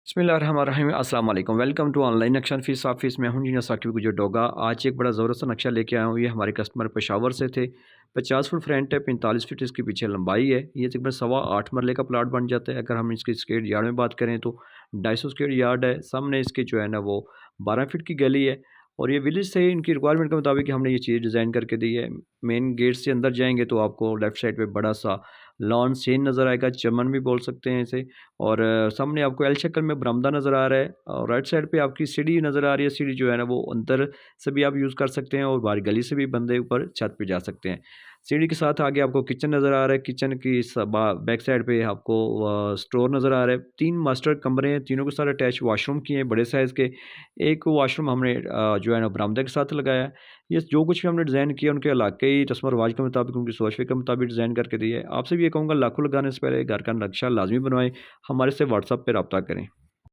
बिस्मिल्लाहिर्रहमानिर्रहीम अस्सलाम वालेकुम। Welcome to online action fees office. मैं हूं जी साकिब गुजर डोगा। आज एक बड़ा ज़बरदस्त नक्शा लेके आया हूँ। ये हमारे कस्टमर पेशावर से थे। 50 फुट फ्रंट है, 45 फीट इसके पीछे लंबाई है। ये तकरीबन 8.25 मरले का प्लाट बन जाता है। अगर हम इसकी स्क्वायर यार्ड में बात करें तो 250 स्क्वायर यार्ड है। सामने इसके जो है ना वो 12 फीट की गली है। और ये विलेज से इनकी रिक्वायरमेंट के मुताबिक हमने ये चीज़ डिज़ाइन करके दी है। मेन गेट से अंदर जाएंगे तो आपको लेफ़्ट साइड पे बड़ा सा लॉन सेन नज़र आएगा, चमन भी बोल सकते हैं इसे। और सामने आपको एल शक्ल में बरामदा नज़र आ रहा है और राइट साइड पे आपकी सीढ़ी नज़र आ रही है। सीढ़ी जो है ना वो अंदर से भी आप यूज़ कर सकते हैं और बाहर गली से भी बंदे ऊपर छत पे जा सकते हैं। सीढ़ी के साथ आगे आपको किचन नज़र आ रहा है। किचन की बैक साइड पे आपको स्टोर नज़र आ रहा है। 3 मास्टर कमरे हैं, तीनों के साथ अटैच वॉशरूम किए हैं बड़े साइज़ के। एक वॉशरूम हमने जो है ना बरामदे के साथ लगाया है। ये जो कुछ भी हमने डिज़ाइन किया उनके इलाक़ाई रस्म व रिवाज के मुताबिक, उनकी सोच-फ़िक्र के मुताबिक डिज़ाइन करके दी है। आपसे भी ये कहूँगा लाखों लगाने से पहले घर का नक्शा लाज़मी बनवाएँ। हमारे से व्हाट्सएप पे राब्ता करें।